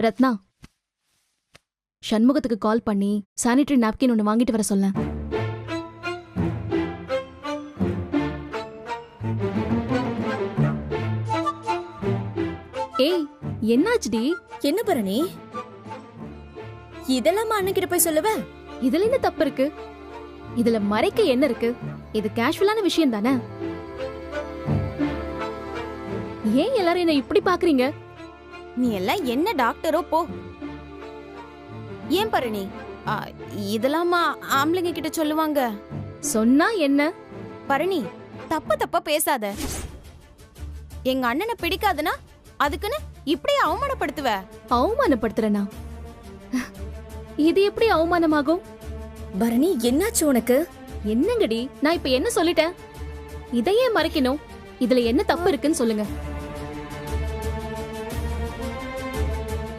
ரத்னா, சண்முகத்துக்கு கால் பண்ணி sanitary napkin ஒன்று வாங்கிட்டு வர சொல்ல. ஏய், என்னாச்சுடி? என்ன பரணி, இதெல்லாம் அண்ணன் கிட்ட போய் சொல்லுவ? இதுல என்ன தப்பு இருக்கு? இதுல மறைக்க என்ன இருக்கு? இது கேஷுவலான விஷயம் தானே. ஏன் எல்லாரும் என்ன இப்படி பாக்குறீங்க? நீ எல்லாம் என்ன டாக்டரோ போ. ஏன் பரணி, இதெல்லாம் ஆம்பளைங்க கிட்ட சொல்லுவாங்க? சொன்னா என்ன? பரணி, தப்பா பேசாத. எங்க அண்ணனை பிடிக்காதுன்னா அதுக்குன்னு இப்படி அவமானப்படுத்துவ? அவமானப்படுத்துறனா? இது எப்படி அவமானமாகும்? பரணி, என்னாச்சு உனக்கு? என்னங்கடி, நான் இப்ப என்ன சொல்லிட்டேன்? இதையே மறைக்கணும்? இதுல என்ன தப்பு இருக்குன்னு சொல்லுங்க.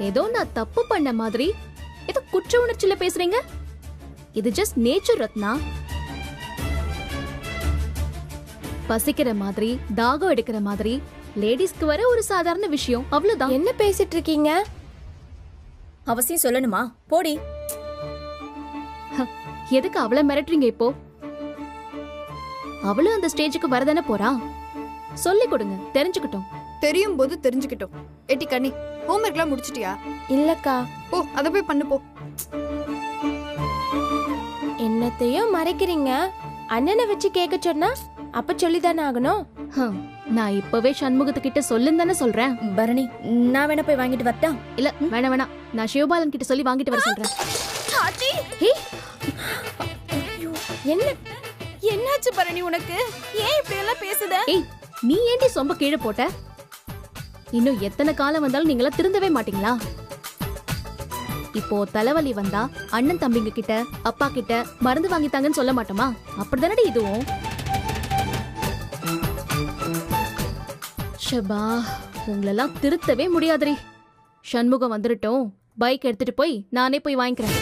ஏதோ நான் தப்பு பண்ண மாதிரி ஏதோ குற்ற உணர்ச்சியில பேசுறீங்க. இது ஜஸ்ட் நேச்சர் ரத்னா. பசிக்கிற மாதிரி, தாகம் எடுக்கிற மாதிரி லேடிஸ்க்கு வர ஒரு சாதாரண விஷயம், அவ்வளவுதான். என்ன பேசிட்டு இருக்கீங்க? அவசியம் சொல்லணுமா? போடி. எதுக்கு அவளை மிரட்டுறீங்க இப்போ? அவளும் அந்த ஸ்டேஜுக்கு வரதானே போறா. சொல்லி கொடுங்க, தெரிஞ்சுக்கிட்டோம். தெரியும் போது தெரிஞ்சுக்கிட்டோம். ஏட்டி கண்ணி, ஹோம்ஒர்க்லாம் முடிச்சிட்டியா? இல்லக்கா. ஓ, அத போய் பண்ணு போ. என்னத்தையும் மறைக்கிறீங்க. அண்ணனை வச்சு கேட்க சொன்னா அப்ப சொல்லிதானே ஆகணும். நான் இப்பவே சண்முகத்துக்கிட்ட சொல்லுன்னு தானே சொல்றேன். பரணி, நான் வேணா போய் வாங்கிட்டு வரட்டா? இல்ல, வேணாம். நான் சிவபாலன் கிட்ட சொல்லி வாங்கிட்டு வர சொல்றேன். என்ன என்னாச்சு பரணி உனக்கு? ஏன் இப்படி எல்லாம் பேசுத? ஏய், நீ ஏண்டி சொம்ப கீழே போட்ட? இன்னும் எத்தனை காலம் வந்தாலும் நீங்களா திருந்தவே மாட்டீங்களா? இப்போ தலைவலி வந்தா அண்ணன் தம்பிங்க கிட்ட, அப்பா கிட்ட மருந்து வாங்கித்தாங்கன்னு சொல்ல மாட்டோமா? அப்படிதானடி இதுவும். ஷபா, உங்களெல்லாம் திருத்தவே முடியாதுரி. சண்முகம் வந்துட்டோம், பைக் எடுத்துட்டு போய் நானே போய் வாங்கிக்கிறேன்.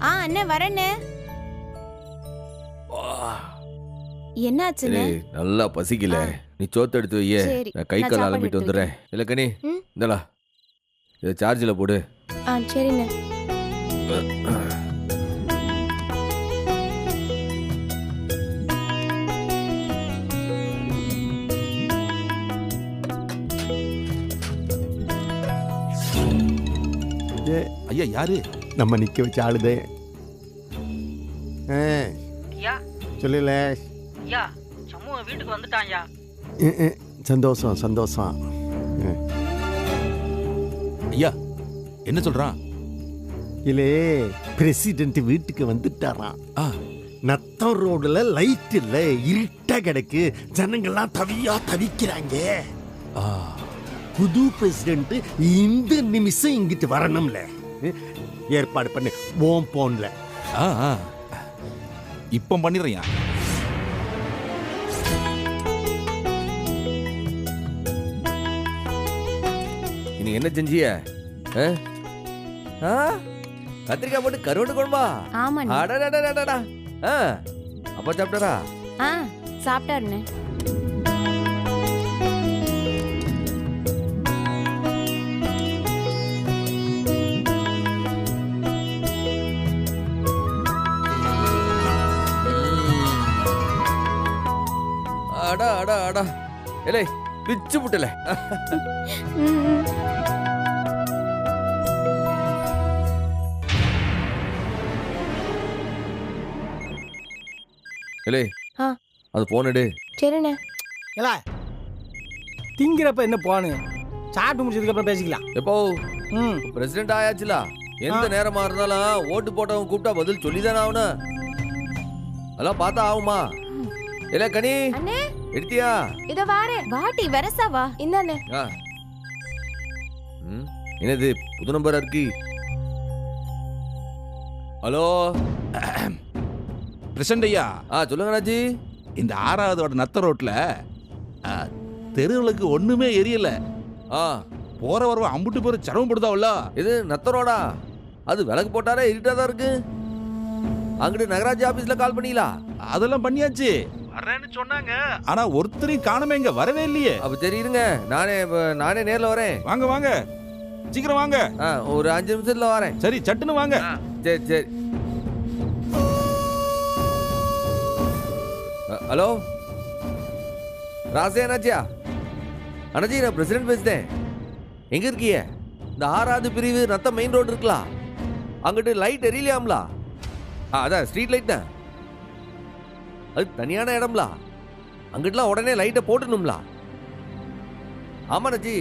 அண்ணே வரேன்னு. என்னாச்சுன்னு? நல்லா பசிக்கல, நீ சோத்து எடுத்து வையே, நான் கை கால் அலம்பிட்டு வந்துடுறேன். இல்ல கனி, இந்தலா இதை சார்ஜில் போடு. சரிண்ணே. ஐயா யாரு? நம்ம நிக்க வச்ச ஆளுதே. சொல்லல. சமூக வீட்டுக்கு வந்துட்டான்யா. சந்தோஷம் சந்தோஷம். ஐயா என்ன சொல்றான்? இல்லே, பிரசிடென்ட் வீட்டுக்கு வந்துட்டாராம். நத்தம் ரோடுல லைட் இல்ல, இருட்டா கிடக்கு, ஜனங்கள்லாம் தவிக்கிறாங்க. புது பிரசிடென்ட் இந்த நிமிஷம் இங்கிட்டு வரணும்ல, ஏற்பாடு பண்ணு. ஓம் போன்ல இப்ப பண்ணிடுறியா? இன்னைக்கு என்ன செஞ்சிய? கத்திரிக்காய் போட்டு கருவாட்டு குழம்பா? ஆமாண்ணே. அடடடடடடா. அப்பா சாப்பிட்டாரா? சாப்பிட்டாருண்ணே. அடா அடா அடா, இல்லை பிச்சு புட்டல. இல்லை, அது போன் எடு. சரிண்ணே. இல்ல திங்கிறப்ப என்ன போனு, சாப்பிட்டு முடிச்சதுக்கு அப்புறம் பேசிக்கலாம். எப்போ பிரசிடென்ட் ஆயாச்சுல, எந்த நேரமா இருந்தாலும் ஓட்டு போட்டவங்க கூப்பிட்டா பதில் சொல்லிதானே ஆகணும். அதெல்லாம் பார்த்தா ஆகுமா? இல்ல கனி, எடுத்தியா? இத வாரே. வாட்டி வரசாவா? இந்தானே. என்னது புது நம்பரா இருக்கு? ஹலோ. பிரசிடண்ட் ஐயா, சொல்லுங்க ராஜி. இந்த 6வது வார்டு நத்த ரோட்ல தெருவுகளுக்கு ஒண்ணுமே எரியல. போற வரவ அம்புட்டு பேர் சிரமப்படுதாவல்ல. இது நத்தரோடா? அது விளக்கு போட்டாரே இருட்டா தான் இருக்கு. அங்கிட்டு நகராட்சி ஆபீஸ்ல கால் பண்ணீங்களா? அதெல்லாம் பண்ணியாச்சு, வரேன்னு சொன்னாங்க. ஆனா ஒருத்தரையும் காணமே, இங்க வரவே இல்லையே. அப்ப சரி இருங்க, நானே நேர்ல வரேன். வாங்க வாங்க, சீக்கிரம் வாங்க. ஒரு 5 நிமிஷத்துல வரேன். சரி, சட்டுன்னு வாங்க. சரி சரி. ஹலோ ராசே அண்ணாச்சியா? அண்ணாச்சி, நான் பிரசிடென்ட் பேசுறேன். எங்க இருக்கீங்க? இந்த 6வது பிரிவு நத்த மெயின் ரோடு இருக்கலாம், அங்கிட்டு லைட் எரியலையாம்லா? அதான் ஸ்ட்ரீட் லைட் தான். அது தனியான இடம்லா, அங்கிட்டுலாம் உடனே லைட்டை போட்டுணும்லா? ஆமா அண்ணாச்சி,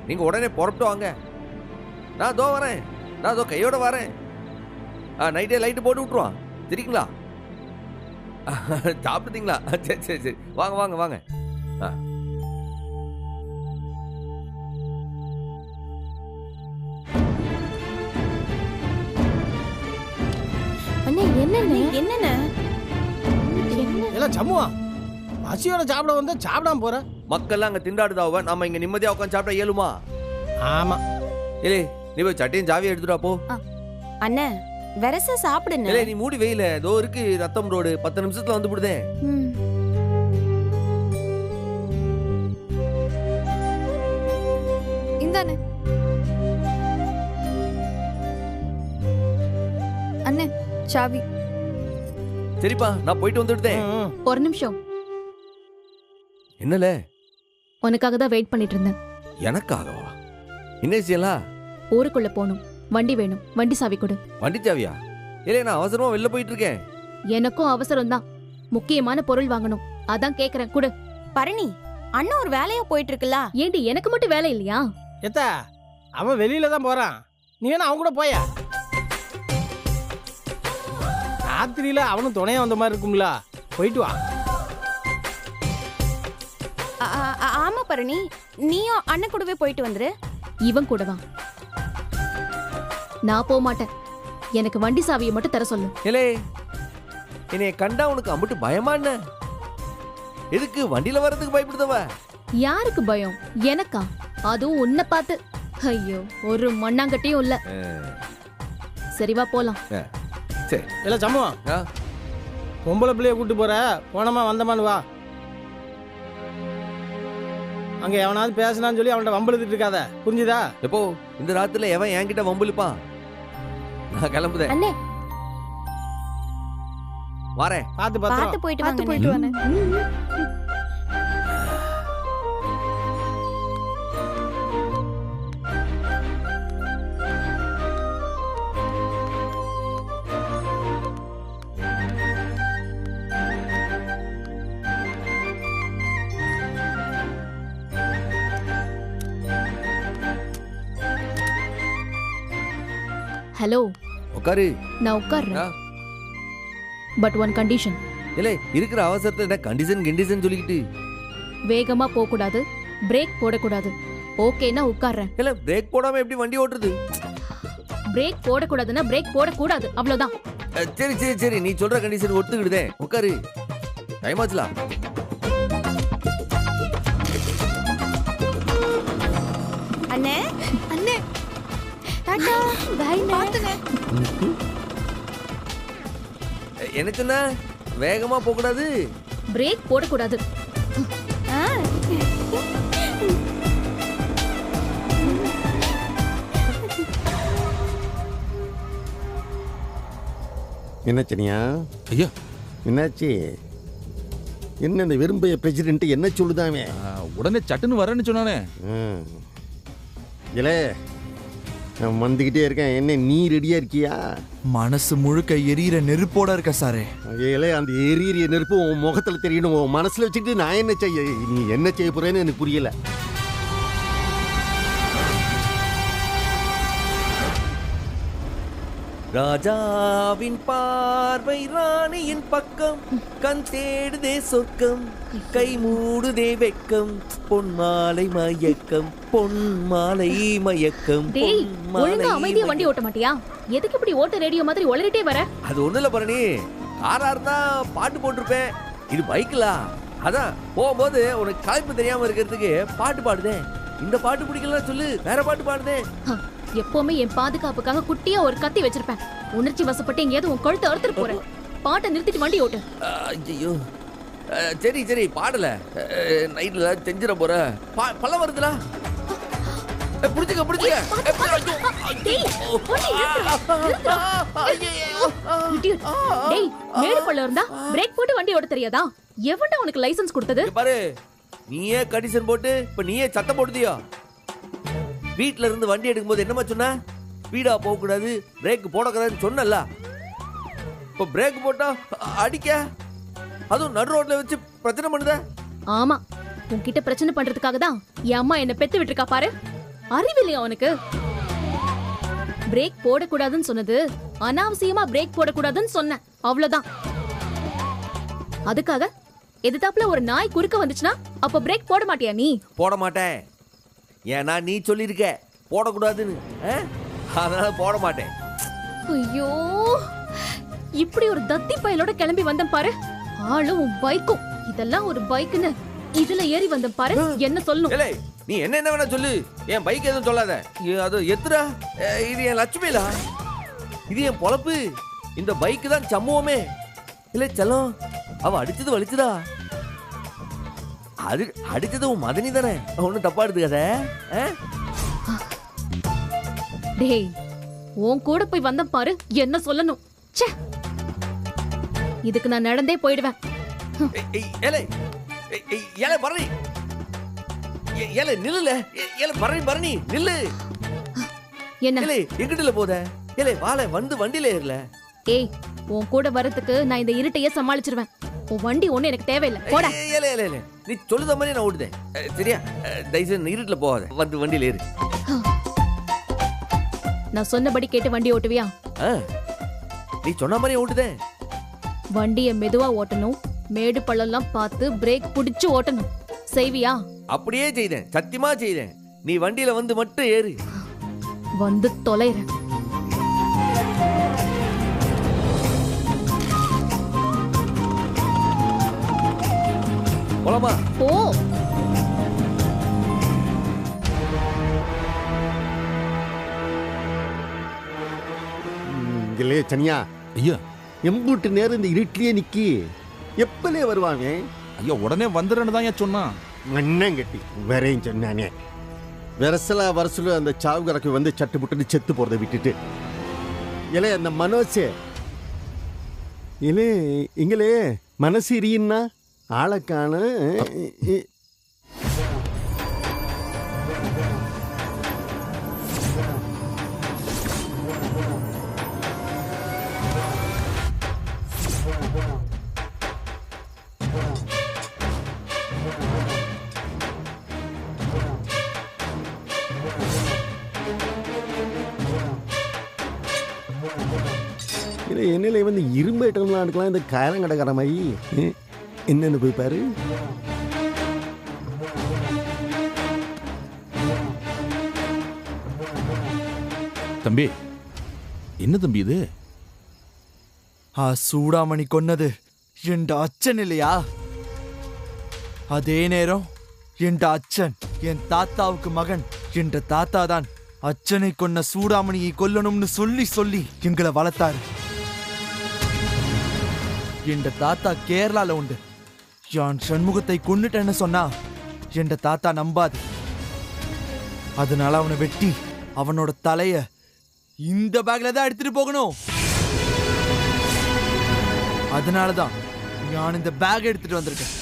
நீங்க உடனே புறப்பட்டு வாங்க. நான் தோ வரேன், நான் தோ கையோட வரேன். நைட்டே லைட்டு போட்டு விட்டுருவான், சரிங்களா? சாப்பிட்டீங்களா? சரி சரி சரி, வாங்க வாங்க வாங்க. அண்ணே என்னண்ணே என்னண்ணே எல்லாம் சம்முவா, பசியோட சாப்பிட வந்தா சாப்பிடாம போற. மக்கள்லாம் அங்க திண்டாடுதாவ, நாம இங்க நிம்மதியா உட்காந்து சாப்பிட இயலுமா? ஆமா. ஏலே, நீ போய் சட்டையும் சாவியை எடுத்துடா போ. அண்ணே வெரச சாப்பிடுங்க. ஏலே, நீ மூடி வெயில, தோ இருக்கு ரத்தம் ரோடு, 10 நிமிஷத்துல வந்து விடுதே. இந்தானே அண்ணே சாவி. சரிப்பா, நான் போயிட்டு வந்துடுதேன். ஒரு நிமிஷம், என்னல? உனக்காக தான் வெயிட் பண்ணிட்டு இருந்தேன். எனக்காகவா? என்ன செய்யலாம்? ஊருக்குள்ள போகணும், வண்டி வேணும், வண்டி சாவி கொடு. வண்டி சாவியா? இல்ல, நான் அவசரமா வெளில போயிட்டு இருக்கேன். எனக்கும் அவசரம் தான், முக்கியமான பொருள் வாங்கணும், அதான் கேக்குறேன், கொடு. பரணி, அண்ணன் ஒரு வேலையா போயிட்டு இருக்குல்ல. ஏண்டி எனக்கு மட்டும் வேலை இல்லையா? எத்தா, அவன் வெளியில தான் போறான், நீ வேணா அவன் கூட போயா. ராத்திரியில அவனும் துணையா வந்த மாதிரி இருக்கும்ல, போயிட்டு வா. ஆமா பரணி, நீயும் அண்ணன் கூடவே போயிட்டு வந்துரு. இவன் கூடவா? நான் போக மாட்டேன், எனக்கு வண்டி சாவியை மட்டும் தர சொல்லு. ஏலே, என்னைய கண்டா உனக்கு அம்பிட்டு பயமா என்ன? எதுக்கு வண்டியில வர்றதுக்கு பயப்படுதவ? யாருக்கு பயம்? எனக்கா? அதுவும் உன்னை பார்த்து. ஐயோ, ஒரு மண்ணாங்கட்டியும் இல்ல. சரி வா போலாம். சரி. இல்ல சம்முவா, பொம்பளை பிள்ளைய கூட்டு போற, போனமா வந்தமான்னு வா. அங்க எவனாவது பேசினான்னு சொல்லி அவன்கிட்ட வம்பளுத்துட்டு இருக்காத, புரிஞ்சுதா? எப்போ இந்த ராத்திரில எவன் என்கிட்ட வம்புலிப்பான்? நான் கிளம்புதேன். அண்ணே வரேன். பார்த்து பார்த்து போயிட்டு வாங்க. ஹலோ, உட்காரு. நான் உட்கார்றேன், பட் ஒன் கண்டிஷன். இல்ல, இருக்கிற அவசரத்தை என்ன கண்டிஷன் சொல்லிக்கிட்டு? வேகமா போக கூடாது, பிரேக் போடக்கூடாது. ஓகேனா உட்கார்றேன். இல்ல, பிரேக் போடாம எப்படி வண்டி ஓட்டுறது? பிரேக் போடக்கூடாதுன்னா பிரேக் போடக்கூடாது, அவ்வளவுதான். சரி சரி சரி, நீ சொல்ற கண்டிஷன் ஒத்துக்கிடுதே. உட்காரு, டைம் ஆச்சுல. அண்ணே அண்ணே டாடா பை பாத்துங்க. என்ன சொன்ன? வேகமா போக கூடாது, பிரேக் போடக்கூடாது. என்னச்சனியா? ஐயா, என்னாச்சு? என்ன இந்த விரும்பிய பிரசிடென்ட் என்ன சொல்லுதாமே? உடனே சட்டுன்னு வரேன்னு சொன்னானே. இல்ல, நான் வந்துகிட்டே இருக்கேன். என்ன நீ ரெடியா இருக்கியா? மனசு முழுக்க எரியிற நெருப்போட இருக்க சாரே. ஏலே, அந்த எரிய நெருப்பு உன் முகத்துல தெரியணும். உன் மனசுல வச்சுக்கிட்டு நான் என்ன செய்ய, நீ என்ன செய்ய போறேன்னு எனக்கு புரியல. ராஜாவின் பார்வை ராணியின் பக்கம், கண் தேடுதே சொர்க்கம், கை மூடுதே வெக்கம், பொன்மாலை மயக்கம், பொன்மாலை மயக்கம். டேய் ஒழுங்கா அமைதியா வண்டி ஓட்ட மாட்டியா? எதுக்கு இப்படி ஓட்ட ரேடியோ மாதிரி உளறிட்டே வர? அது ஒண்ணு இல்ல பரணி, காரா இருந்தா பாட்டு போட்டிருப்பேன். இது பைக்லா, அதான் போகும்போது உனக்கு களைப்பு தெரியாம இருக்கிறதுக்கு பாட்டு பாடுதே. இந்த பாட்டு பிடிக்கலாம் சொல்லு, வேற பாட்டு பாடுதே. எப்பவுமே என் பாதுகாப்புக்காக குட்டியா ஒரு கத்தி வச்சிருப்பேன். உணர்ச்சி வசப்பட்டு எங்கேயாவது உன் கழுத்தை அறுத்துட்டு போறேன். பாட்டை நிறுத்திட்டு வண்டி ஓட்டு. ஐயோ சரி சரி பாடல, நைட்ல தெரிஞ்சிட போற. பல்ல வருதுல, புடிச்சுக்க புடிச்சுக்க. டேய் மேடு பல்ல இருந்தா பிரேக் போட்டு வண்டி ஓட்ட தெரியாதா? எவன்டா உனக்கு லைசென்ஸ் கொடுத்தது? பாரு, நீயே கண்டிஷன் போட்டு இப்ப நீயே சத்தம் போடுதியோ. வீட்ல இருந்து வண்டி எடுக்கும்போது என்னமா சொன்ன? ஸ்பீடா போக கூடாது, பிரேக் போடக்கூடாதுன்னு சொன்னல. இப்ப பிரேக் போட்டா அடிக்க, அதுவும் நடு ரோட்ல வச்சு பிரச்சனை பண்ணுத. ஆமா, உன்கிட்ட பிரச்சனை பண்றதுக்காக தான் என் அம்மா என்ன பெத்து விட்டுருக்கா பாரு. அறிவில்லையா உனக்கு? பிரேக் போடக்கூடாதுன்னு சொன்னது அனாவசியமா பிரேக் போடக்கூடாதுன்னு சொன்னேன், அவ்வளவுதான். அதுக்காக எதிர்த்தாப்புல ஒரு நாய் குறுக்க வந்துச்சுன்னா அப்ப பிரேக் போட மாட்டியா நீ? போட மாட்டேன், ஏன்னா நீ சொல்லிருக்க போடக்கூடாதுன்னு. அதனால போட மாட்டேன். ஐயோ, இப்படி ஒரு தத்தி பயலோட கிளம்பி வந்தேன் பாரு. ஆளும் உன் பைக்கும், இதெல்லாம் ஒரு பைக்குன்னு இதுல ஏறி வந்தேன் பாரு. என்ன சொல்லணும்? நீ என்ன என்ன வேணா சொல்லு, என் பைக் எதுவும் சொல்லாத. அது எத்துடா, இது என் லட்சுமிலா, இது என் பொழப்பு. இந்த பைக்கு தான் சம்பவமே. இல்ல செல்லம், அவ அடிச்சது வலிச்சுதா. அது அடிச்சது உன் மதனி தானே, ஒன்னும் தப்பா எடுத்துக்காத. டேய் உன் கூட போய் வந்தேன் பாரு, என்ன சொல்லணும்? ச்சே, இதுக்கு நான் நடந்தே போயிடுவேன். பரணி, நில்லுல, பரணி நில்லு. என்ன எங்கிட்ட போத? வாழ வந்து வண்டியில ஏறல. ஏய், உன் கூட வரதுக்கு நான் இந்த இருட்டையே சமாளிச்சிருவேன். உன் வண்டி ஒண்ணு எனக்கு தேவையில்லை, போடா. நீ சொல்லுத மாதிரி நான் ஓடுதேன், சரியா? தயவுசெய்து இருட்டுல போகாத, வந்து வண்டியில ஏறு. நான் சொன்னபடி கேட்டு வண்டி ஓட்டுவியா? நீ சொன்ன மாதிரி ஓட்டுதேன். வண்டிய மெதுவா ஓட்டணும், மேடு பள்ளம்லாம் பார்த்து பிரேக் புடிச்சு ஓட்டணும். செய்வியா? அப்படியே செய்தேன், சத்தியமா செய்தேன். நீ வண்டியில வந்து மட்டும் ஏறு. வந்து தொலைறேன். போலாமா? போ. இல்லையே சனியா, ஐயா எம்பூட்டு நேரம் இந்த இருட்டிலேயே நிக்கி, எப்பலே வருவாங்க? ஐயா உடனே வந்துடுறேன்னு தான் சொன்னான். மண்ணங்கட்டி வரையும் சொன்னானே. வரசலா வரசல அந்த சாவுகரக்கு வந்து சட்டு புட்டுன்னு செத்து போறதை விட்டுட்டு, இலே அந்த மனோசே இலே இங்களே மனசு எரியுன்னா ஆளக்கான. என்னில வந்து இரும்பு ஐட்டம்லாம் எடுக்கலாம், இந்த காரம் கடைக்கார மாதிரி என்னன்னு போய் பாரு. தம்பி, என்ன தம்பி இது? சூடாமணி கொன்னது என் அச்சன் இல்லையா? அதே நேரம் என் அச்சன் என் தாத்தாவுக்கு மகன். என் தாத்தா தான் அச்சனை கொன்ன சூடாமணியை கொல்லணும்னு சொல்லி சொல்லி எங்களை வளர்த்தாரு. என் தாத்தா கேரளால உண்டு. யான் சண்முகத்தை கொன்னுட்டேன்னு சொன்னா என் தாத்தா நம்பாது. அதனால அவனை வெட்டி அவனோட தலைய இந்த பேக்ல தான் எடுத்துட்டு போகணும். அதனாலதான் நான் இந்த பேக் எடுத்துட்டு வந்திருக்கேன்.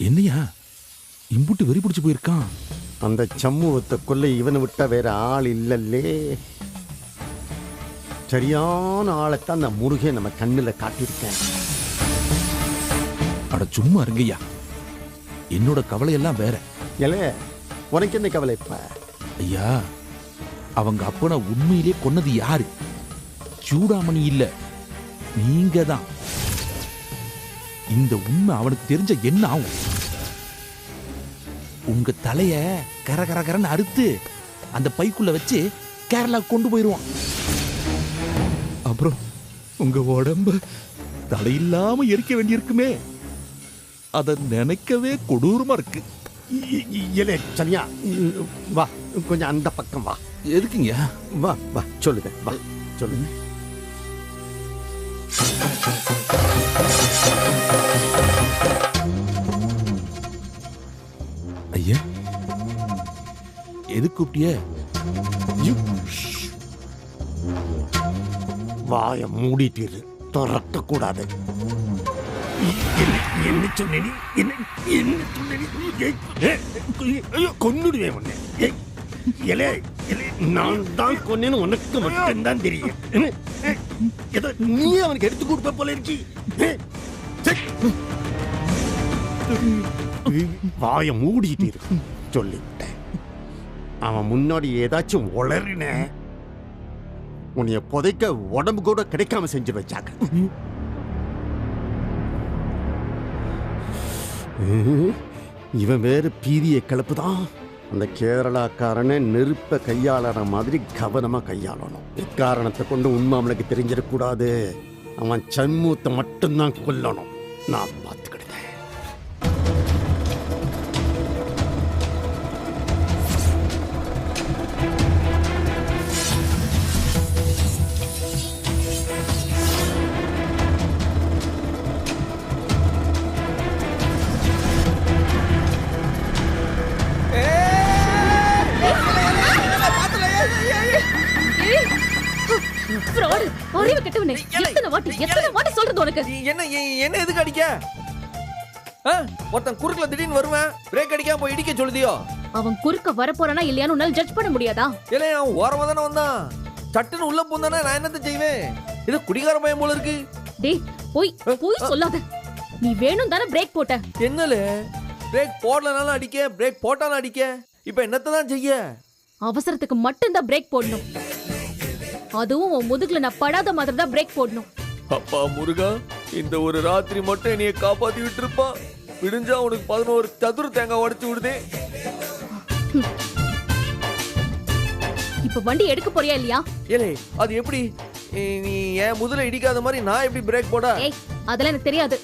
என்னையா இம்புட்டு வெறி பிடிச்சு போயிருக்கான்? அந்த சமூகத்தை கொல்ல இவனை விட்டா வேற ஆள் இல்லல்லே. சரியான ஆளைத்தான் அந்த முருகன் நம்ம கண்ணுல காட்டியிருக்கேன். அட சும்மா இருங்கய்யா, என்னோட கவலை எல்லாம் வேற. ஏலே, உனக்கு என்ன கவலை இப்ப? ஐயா, அவங்க அப்பனை உண்மையிலே கொன்னது யாரு? சூடாமணி இல்ல, நீங்க தான். இந்த உண்மை அவனுக்கு தெரிஞ்ச என்ன ஆகும்? உங்க தலைய கர கர கரன்னு அறுத்து அந்த பைக்குள்ள வச்சு கேரளா கொண்டு போயிருவான். அப்புறம் உங்க உடம்பு தலையில்லாம எரிக்க வேண்டியிருக்குமே. அத நினைக்கவே கொடூரமா இருக்கு. ஏலே சனியா, வா கொஞ்சம் அந்த பக்கம் வா. எதுக்குங்க? வா வா சொல்லுங்க, வா சொல்லுங்க. ஐயா, எது கூப்பிட்டிய? வாய மூடிட்டு திறக்க கூடாது. என்ன சொன்ன? கொன்னுடுவேன் உன்னை. இலே, நான் தான் கொன்னேன்னு உனக்கு மட்டும்தான் தெரியும். ஏதோ நீ அவனுக்கு எடுத்து கொடுப்ப போல இருக்கி. வாய மூடிட்டு இருக்கு சொல்லிவிட்டேன். அவன் முன்னாடி ஏதாச்சும் உளறின உன்னைய புதைக்க உடம்பு கூட கிடைக்காம செஞ்சு வச்சாங்க. இவன் வேறு பீதிய கிளப்புதான். அந்த கேரளாக்காரனை நெருப்ப கையாளற மாதிரி கவனமா கையாளணும். இக்காரணத்தை கொண்டு உண்மை அவனுக்கு தெரிஞ்சிடக்கூடாது. அவன் சண்முகத்தை மட்டும்தான் கொல்லணும். நான் பார்த்துக்கிட்டேன். அறிவு கெட்டவனே, எத்தனை வாட்டி சொல்றது உனக்கு? என்ன என்ன எதுக்கு அடிக்க? ஒருத்தன் குறுக்குல திடீர்னு வருவேன், பிரேக் அடிக்காம போய் இடிக்க சொல்லுதியோ? அவன் குறுக்க வரப்போறானா இல்லையான்னு உன்னால ஜட்ஜ் பண்ண முடியாதா? இல்ல, அவன் ஓரமா தானே வந்தான். சட்டுன்னு உள்ள போந்தானே நான் என்னத்த செய்வேன்? இது குடிகார பயம் போல இருக்கு. டேய், போய் சொல்லாத. நீ வேணும் தானே பிரேக் போட்ட. என்னல, பிரேக் போடலனாலும் அடிக்க, பிரேக் போட்டாலும் அடிக்க. இப்ப என்னத்த தான் செய்ய? அவசரத்துக்கு மட்டும்தான் பிரேக் போடணும். அதுவும் உன் முதுகுல நான் படாத மாதிரி தான் பிரேக் போடணும். அப்பா முருகா, இந்த ஒரு ராத்திரி மட்டும் என்னைய காப்பாத்தி விட்டுருப்பா. விடிஞ்சா உனக்கு 11 சதுர தேங்காய் உடைச்சு விடுதே. இப்ப வண்டி எடுக்க போறியா இல்லையா? ஏலே, அது எப்படி? நீ என் முதல்ல இடிக்காத மாதிரி நான் எப்படி பிரேக் போட? ஏய், அதெல்லாம் எனக்கு தெரியாது.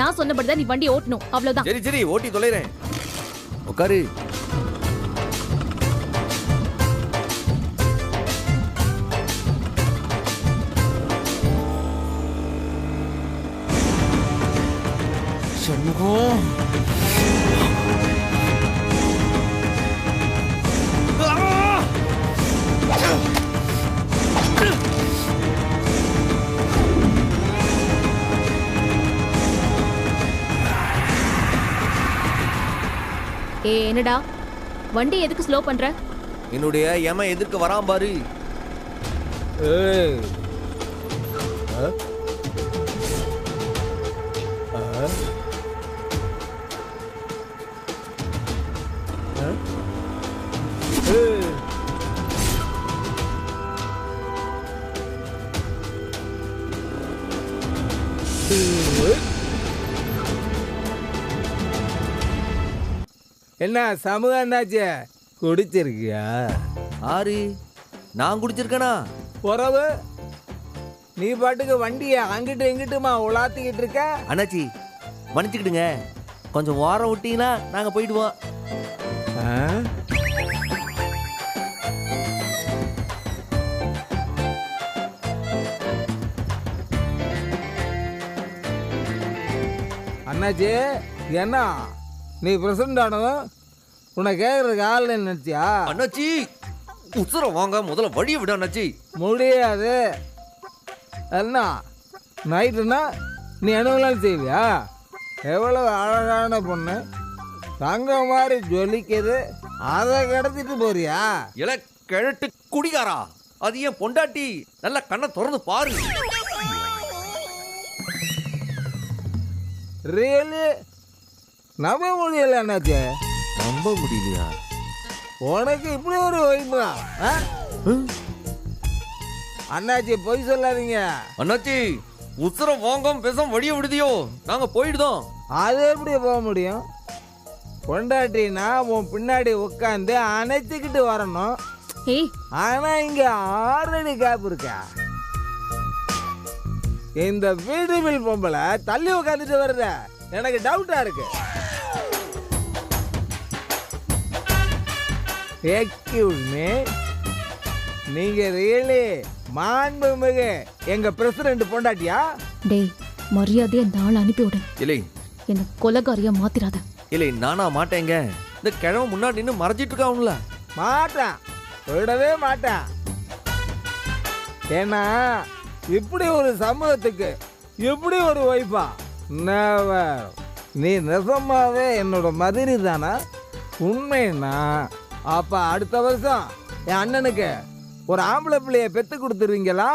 நான் சொன்னபடிதான் நீ வண்டி ஓட்டணும், அவ்வளவுதான். சரி சரி, ஓட்டி தொலைறேன். உட்காரு. சண்முகம், என்னடா வண்டி எதுக்கு ஸ்லோ பண்ற? என்னுடைய ஏமா எதிர்க்க வரான் பாரு. என்ன சமூகம் என்னாச்சு? குடிச்சிருக்கியா? ஆறு நான் குடிச்சிருக்கேனா? உறவு, நீ பாட்டுக்கு வண்டியை அங்கிட்டு இங்கிட்டுமா உலாத்திக்கிட்டு இருக்க. அண்ணாச்சி மன்னிச்சுக்கிடுங்க, கொஞ்சம் ஓரம் விட்டீங்கன்னா நாங்க போயிடுவோம். அண்ணாச்சி, என்ன நீ பிரசிடண்ட் ஆனதும் உன்னை கேட்கறதுக்கு ஆள் நினைச்சியா? அண்ணாச்சி உசுர வாங்க, முதல்ல வழியை விட அண்ணாச்சி. முடியாது. என்ன நைட்டுனா நீ என்ன வேணாலும் செய்வியா? எவ்வளவு அழகான பொண்ணு, தங்க மாதிரி ஜொலிக்குது, அதை கடத்திட்டு போறியா? இல கிழட்டு குடிகாரா, அது ஏன் பொண்டாட்டி? நல்லா கண்ணை திறந்து பாரு. ரியலி நம்ப முடியல அண்ணாச்சி. நம்ப முடியலையா? உனக்கு இப்படி ஒரு வைப்பா? அண்ணாச்சி பொய் சொல்லாதீங்க. அண்ணாச்சி உசுர வாங்காம பேசாம வழிய விடுதியோ, நாங்க போயிடுதோம். அது எப்படி போக முடியும்? பொண்டாட்டினா உன் பின்னாடி உட்காந்து அணைச்சிக்கிட்டு வரணும். ஏய் ஆனா இங்க 6 அடி கேப் இருக்கா. இந்த வீடு பில் பொம்பளை தள்ளி உட்காந்துட்டு வருத, எனக்கு டவுட்டா இருக்கு. எக்ஸ்கியூஸ் மீ, நீங்க ரியலி மாண்புமிகு எங்க பிரசிடென்ட் பொண்டாட்டியா? டேய் மரியாதையா இந்த ஆள் அனுப்பி விடு. இல்லை என்ன கொலகாரியா மாத்திராத. இல்லை, நானா மாட்டேங்க. இந்த கிழவன் முன்னாடி நின்று மறைச்சிட்டு இருக்காவுங்கள. மாட்டான், விடவே மாட்டான். ஏன்னா இப்படி ஒரு சமூகத்துக்கு இப்படி ஒரு வைப்பா? Never. நீ நிஜமாவே என்னோட மதிரி தானா? உண்மைன்னா அப்ப அடுத்த வருஷம் என் அண்ணனுக்கு ஒரு ஆம்பளை பிள்ளைய பெத்து கொடுத்துருவீங்களா?